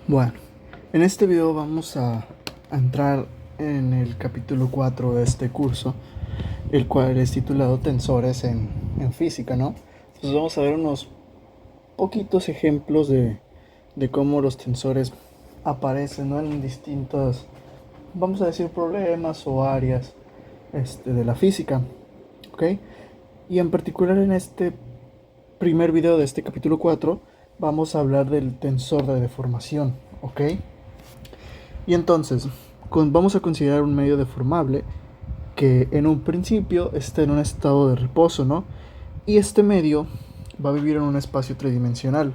Bueno, en este video vamos a entrar en el capítulo 4 de este curso, el cual es titulado Tensores en física, ¿no? Entonces vamos a ver unos poquitos ejemplos de cómo los tensores aparecen, ¿no? En distintos, vamos a decir, problemas o áreas de la física, ¿ok? Y en particular en este primer video de este capítulo 4 vamos a hablar del tensor de deformación, ¿ok? Y entonces, vamos a considerar un medio deformable que en un principio está en un estado de reposo, ¿no? Y este medio va a vivir en un espacio tridimensional,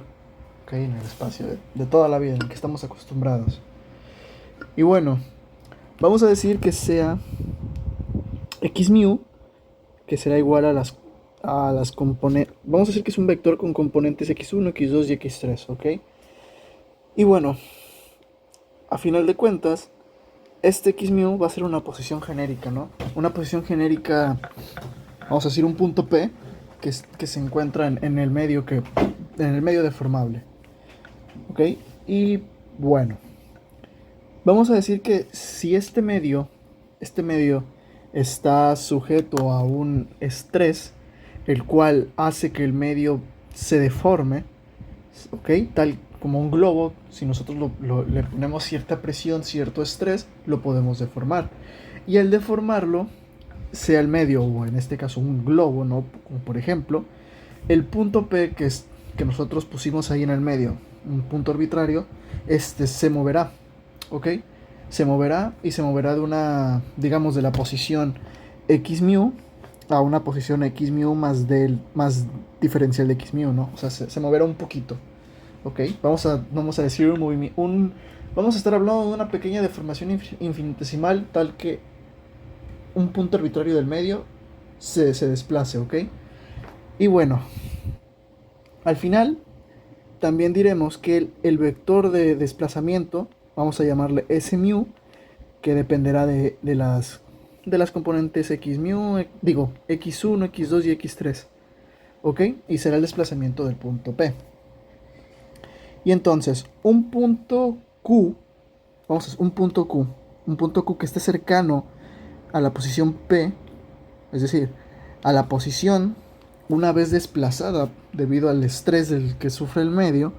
¿ok? En el espacio de toda la vida en el que estamos acostumbrados. Y bueno, vamos a decir que sea x mu, que será igual a las componentes. Vamos a decir que es un vector con componentes x1, x2 y x3, ¿ok? Y bueno, a final de cuentas, este x mu va a ser una posición genérica, ¿no? Una posición genérica, vamos a decir un punto P, que se encuentra en el medio en el medio deformable, ¿ok? Y bueno, vamos a decir que si este medio está sujeto a un estrés, el cual hace que el medio se deforme, ¿ok? Tal como un globo, si nosotros le ponemos cierta presión, cierto estrés, lo podemos deformar. Y al deformarlo, sea el medio, o en este caso un globo, ¿no? Como por ejemplo, el punto P que nosotros pusimos ahí en el medio, un punto arbitrario, se moverá, ¿ok? Se moverá y se moverá de una, digamos, de la posición x mu a una posición x mu más diferencial de x mu, ¿no? O sea, se moverá un poquito. Ok, vamos a decir un movimiento, vamos a estar hablando de una pequeña deformación infinitesimal tal que un punto arbitrario del medio se desplace, ok. Y bueno, al final también diremos que el vector de desplazamiento, vamos a llamarle S mu, que dependerá de las componentes x mu, digo, x1, x2 y x3, ok, y será el desplazamiento del punto P. Y entonces, un punto Q, un punto Q que esté cercano a la posición P, es decir, a la posición una vez desplazada debido al estrés del que sufre el medio,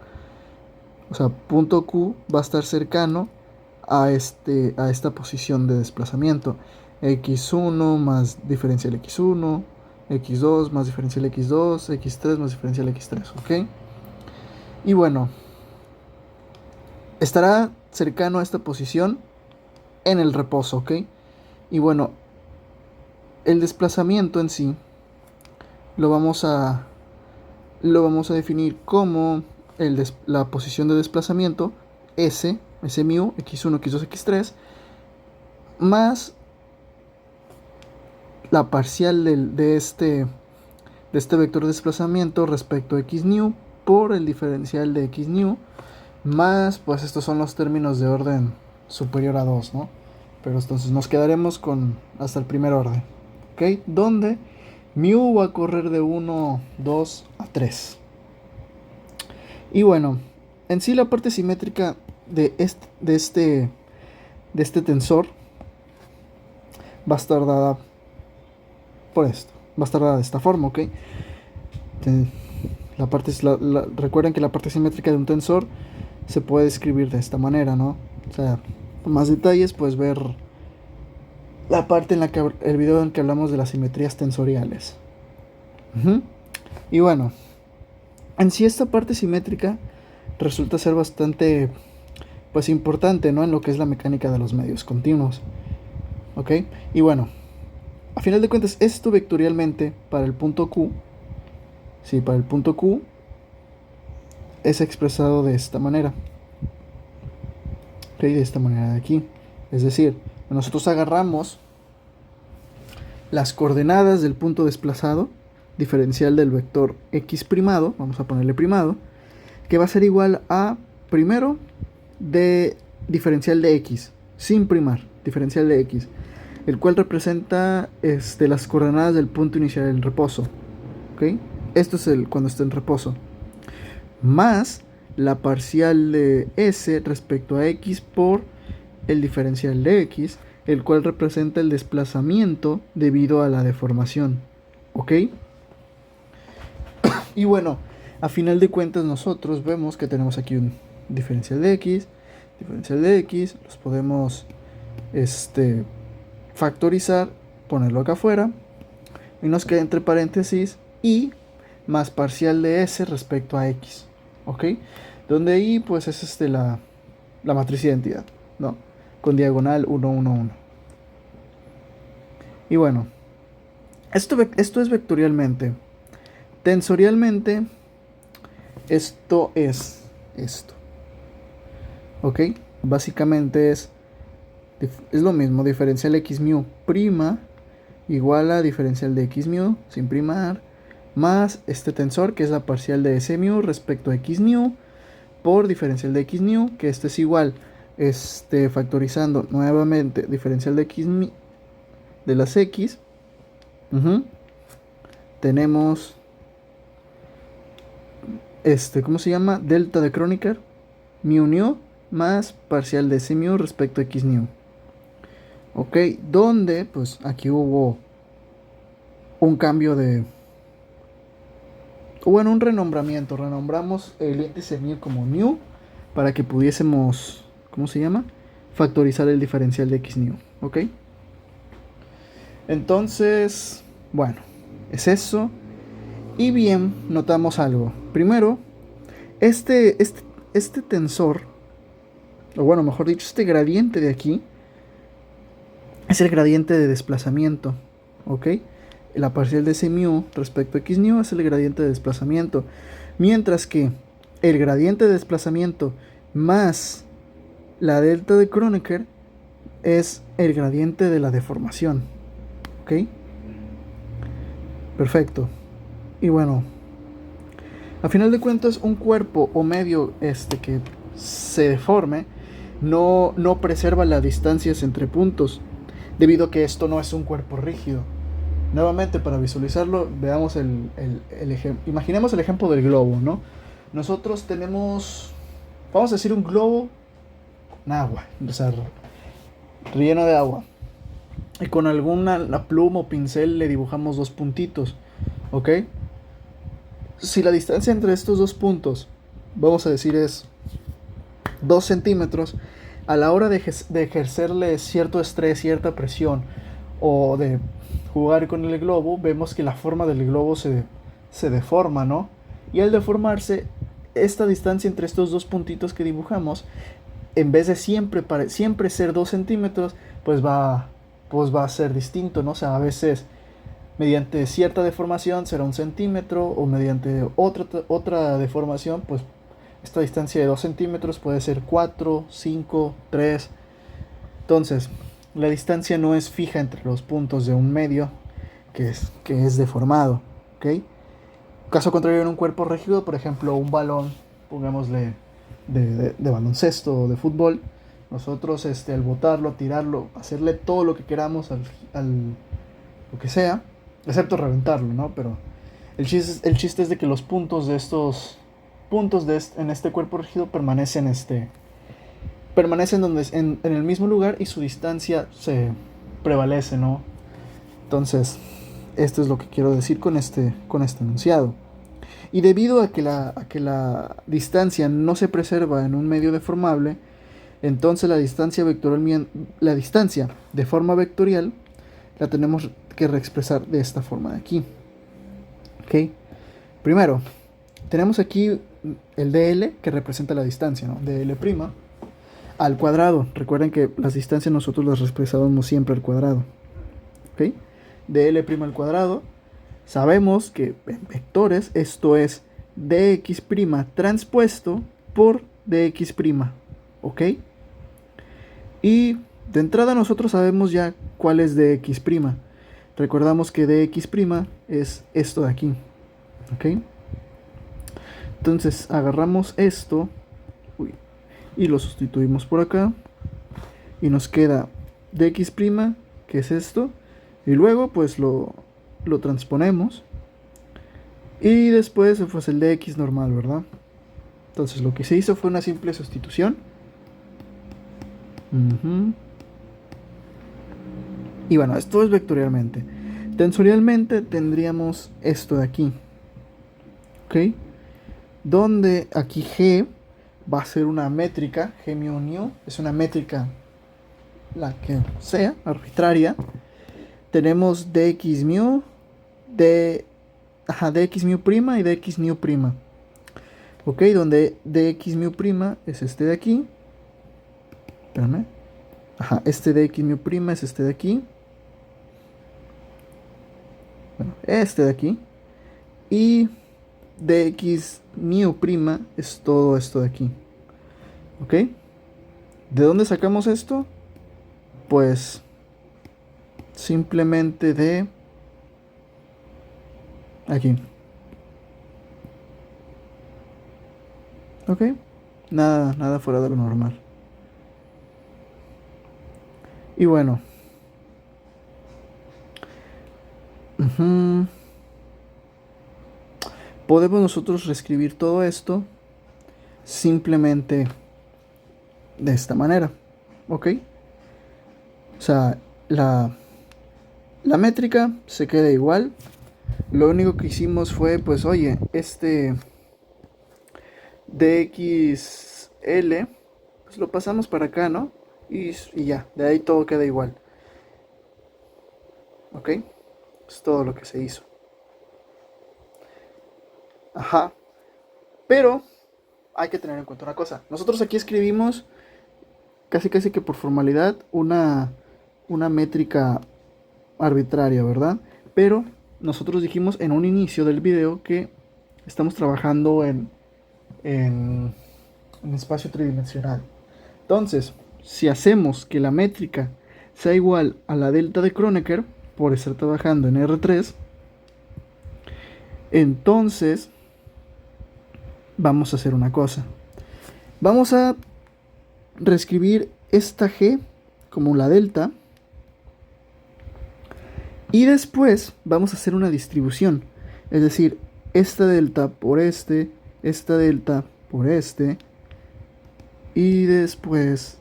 o sea, punto Q va a estar cercano a esta posición de desplazamiento. X1 más diferencial X1, X2 más diferencial X2, X3 más diferencial X3, ¿ok? Y bueno, estará cercano a esta posición en el reposo, ¿ok? Y bueno, el desplazamiento en sí lo vamos a, lo vamos a definir como la posición de desplazamiento S mu, x1, x2, x3, más la parcial de este vector de desplazamiento respecto a x nu por el diferencial de x nu, más, pues estos son los términos de orden superior a 2, ¿no? Pero entonces nos quedaremos con hasta el primer orden, ¿ok? Donde mu va a correr de 1, 2 a 3. Y bueno, en sí la parte simétrica de este tensor va a estar dada por esto. Va a estar dada de esta forma, ¿ok? Recuerden que la parte simétrica de un tensor se puede escribir de esta manera, ¿no? O sea, con más detalles puedes ver la parte en la que el video en que hablamos de las simetrías tensoriales. Y bueno, en sí esta parte simétrica resulta ser bastante, pues, importante, ¿no? En lo que es la mecánica de los medios continuos, ¿ok? Y bueno, a final de cuentas, esto vectorialmente para el punto Q, sí, para el punto Q es expresado de esta manera, ¿ok? De esta manera de aquí. Es decir, nosotros agarramos las coordenadas del punto desplazado, diferencial del vector x primado, vamos a ponerle primado, que va a ser igual a, primero, de diferencial de x, sin primar, diferencial de x, el cual representa las coordenadas del punto inicial del reposo, ¿ok? Esto es cuando está en reposo, más la parcial de S respecto a X por el diferencial de X, el cual representa el desplazamiento debido a la deformación. ¿Ok? Y bueno, a final de cuentas nosotros vemos que tenemos aquí un diferencial de X, los podemos factorizar, ponerlo acá afuera, y nos queda entre paréntesis y más parcial de S respecto a X. ¿Ok? Donde I pues es la matriz de identidad, ¿no? Con diagonal 1, 1, 1. Y bueno, esto es vectorialmente. Tensorialmente, esto es esto. ¿Ok? Básicamente es lo mismo. Diferencial x mu prima igual a diferencial de x mu sin primar más este tensor que es la parcial de S mu respecto a x mu por diferencial de x mu, que este es igual factorizando nuevamente diferencial de x de las x. Tenemos ¿cómo se llama? Delta de Kronecker mu nu más parcial de S mu respecto a x mu. Ok, donde pues aquí hubo un cambio de, bueno, un renombramiento. Renombramos el índice mu como mu para que pudiésemos, ¿cómo se llama? Factorizar el diferencial de x mu. Ok, entonces, bueno, es eso. Y bien, notamos algo. Primero, este tensor, o bueno, mejor dicho, este gradiente de aquí es el gradiente de desplazamiento, ¿ok? La parcial de ese mu respecto a x mu es el gradiente de desplazamiento, mientras que el gradiente de desplazamiento más la delta de Kronecker es el gradiente de la deformación, ¿ok? Perfecto. Y bueno, a final de cuentas, un cuerpo o medio que se deforme no preserva las distancias entre puntos, debido a que esto no es un cuerpo rígido. Nuevamente, para visualizarlo, veamos el ejemplo. Imaginemos el ejemplo del globo, ¿no? Nosotros tenemos, vamos a decir, un globo con agua, o sea, relleno de agua. Y con la pluma o pincel le dibujamos dos puntitos, ¿ok? Si la distancia entre estos dos puntos, vamos a decir, es 2 centímetros, a la hora de ejercerle cierto estrés, cierta presión, o de jugar con el globo, vemos que la forma del globo se deforma, ¿no? Y al deformarse, esta distancia entre estos dos puntitos que dibujamos, en vez de siempre ser 2 centímetros, pues va a ser distinto, ¿no? O sea, a veces mediante cierta deformación será 1 centímetro, o mediante otra deformación, pues esta distancia de 2 centímetros puede ser 4, 5, 3. Entonces, la distancia no es fija entre los puntos de un medio que es deformado, ¿ok? Caso contrario, en un cuerpo rígido, por ejemplo, un balón, pongámosle de baloncesto o de fútbol, nosotros al botarlo, tirarlo, hacerle todo lo que queramos al lo que sea, excepto reventarlo, ¿no? Pero el chiste es de que los puntos de estos puntos en este cuerpo rígido permanecen en el mismo lugar y su distancia se prevalece, ¿no? Entonces, esto es lo que quiero decir con este enunciado. Y debido a que la distancia no se preserva en un medio deformable, entonces la distancia de forma vectorial la tenemos que reexpresar de esta forma de aquí. ¿Ok? Primero, tenemos aquí el dl que representa la distancia, ¿no? dl' al cuadrado. Recuerden que las distancias nosotros las expresábamos siempre al cuadrado. ¿Ok? dl' al cuadrado. Sabemos que en vectores esto es dx' transpuesto por dx'. ¿Ok? Y de entrada nosotros sabemos ya cuál es dx'. Recordamos que dx' es esto de aquí. ¿Ok? Entonces agarramos esto y lo sustituimos por acá. Y nos queda dx', que es esto. Y luego pues lo transponemos. Y después pues el dx normal, ¿verdad? Entonces lo que se hizo fue una simple sustitución. Y bueno, esto es vectorialmente. Tensorialmente tendríamos esto de aquí. ¿Ok? Donde aquí G va a ser una métrica, G mu nu, es una métrica, la que sea, arbitraria. Tenemos dx mu, dx mu prima y dx mu prima. Ok, donde dx mu prima es este de aquí. Espérame. Este dx mu prima es este de aquí. Bueno, este de aquí. Y dx mu prima es todo esto de aquí. ¿Ok? ¿De dónde sacamos esto? Pues simplemente de aquí. ¿Ok? Nada fuera de lo normal. Y bueno. Podemos nosotros reescribir todo esto simplemente de esta manera. ¿Ok? O sea, la métrica se queda igual. Lo único que hicimos fue, pues, oye, este dxl, pues lo pasamos para acá, ¿no? Y ya, de ahí todo queda igual. ¿Ok? Es todo lo que se hizo. Pero hay que tener en cuenta una cosa. Nosotros aquí escribimos casi que por formalidad una métrica arbitraria, ¿verdad? Pero nosotros dijimos en un inicio del video que estamos trabajando en espacio tridimensional. Entonces, si hacemos que la métrica sea igual a la delta de Kronecker, por estar trabajando en R3, entonces vamos a hacer una cosa. Vamos a reescribir esta G como la delta. Y después vamos a hacer una distribución. Es decir, esta delta por esta delta por y después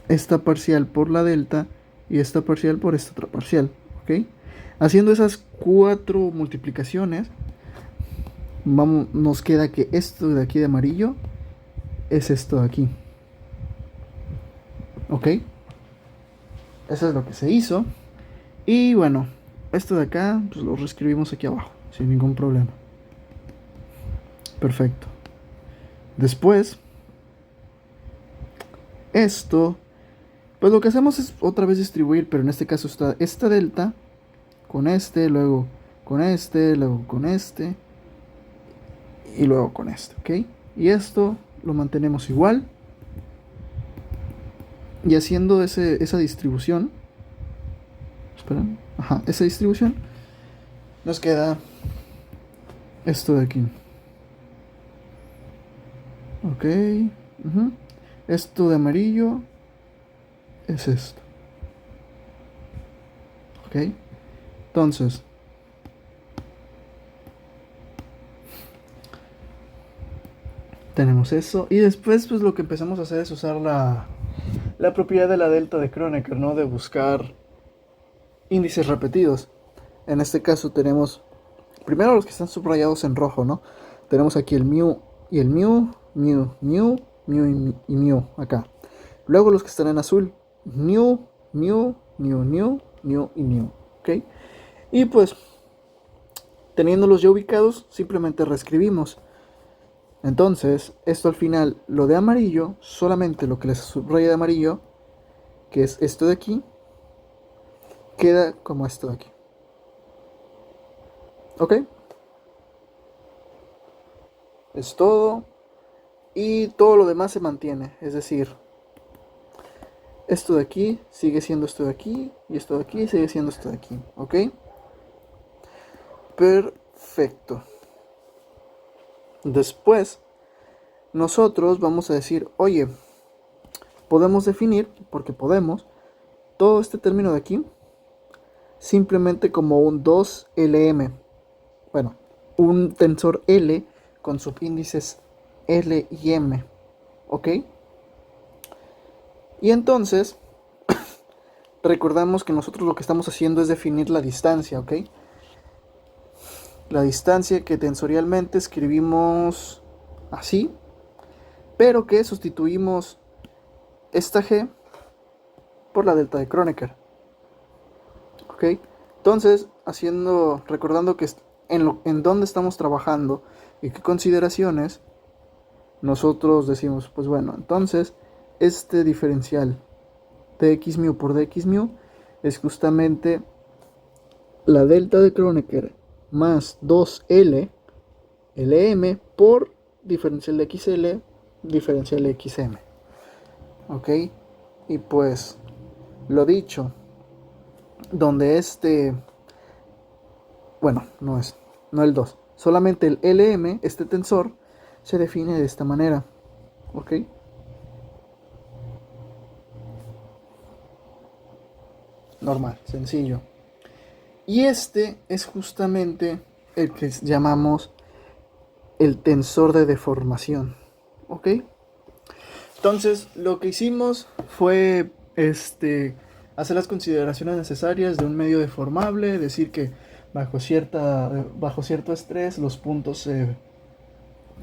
esta parcial por la delta y esta parcial por esta otra parcial. ¿Ok? Haciendo esas 4 multiplicaciones, nos queda que esto de aquí de amarillo es esto de aquí. ¿Ok? Eso es lo que se hizo. Y bueno, esto de acá pues lo reescribimos aquí abajo sin ningún problema. Perfecto. Después, esto, pues lo que hacemos es otra vez distribuir, pero en este caso está esta delta con luego con luego con y luego con ¿ok? Y esto lo mantenemos igual. Y haciendo esa distribución, esa distribución, nos queda esto de aquí. Ok. Esto de amarillo es esto. Ok. Entonces, tenemos eso. Y después, pues lo que empezamos a hacer es usar la propiedad de la delta de Kronecker, ¿no? De buscar índices repetidos. En este caso tenemos primero los que están subrayados en rojo, ¿no? Tenemos aquí el mu y el mu y mu acá. Luego los que están en azul, mu y mu, ¿ok? Y pues, teniéndolos ya ubicados, simplemente reescribimos. Entonces, esto al final, lo de amarillo, solamente lo que les subraya de amarillo, que es esto de aquí, queda como esto de aquí. ¿Ok? Es todo. Y todo lo demás se mantiene. Es decir, esto de aquí sigue siendo esto de aquí. Y esto de aquí sigue siendo esto de aquí. ¿Ok? Perfecto. Después, nosotros vamos a decir, oye, podemos definir, porque podemos, todo este término de aquí simplemente como un 2LM. Bueno, un tensor L con subíndices L y M, ¿ok? Y entonces, recordamos que nosotros lo que estamos haciendo es definir la distancia, ¿ok? La distancia que tensorialmente escribimos así, pero que sustituimos esta G por la delta de Kronecker, ¿ok? Entonces, recordando que en dónde estamos trabajando y qué consideraciones, nosotros decimos, pues bueno, entonces este diferencial dx mu por dx mu es justamente la delta de Kronecker más 2L Lm por diferencial de XL diferencial de XM, ¿ok? Y pues lo dicho, donde bueno, no el 2, solamente el Lm, este tensor, se define de esta manera, ¿ok? Normal, sencillo. Y este es justamente el que llamamos el tensor de deformación, ¿ok? Entonces, lo que hicimos fue hacer las consideraciones necesarias de un medio deformable, decir que bajo cierto estrés los puntos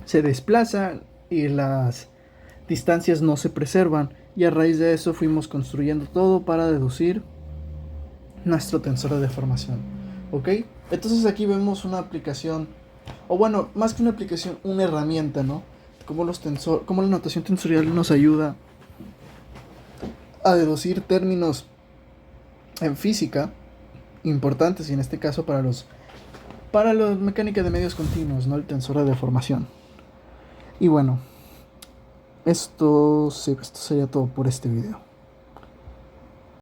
se desplazan y las distancias no se preservan, y a raíz de eso fuimos construyendo todo para deducir nuestro tensor de deformación, ¿ok? Entonces aquí vemos una aplicación, o bueno, más que una aplicación, una herramienta, ¿no? Cómo la notación tensorial nos ayuda a deducir términos en física importantes, y en este caso para la mecánica de medios continuos, ¿no? El tensor de deformación. Y bueno, esto sería todo por este video.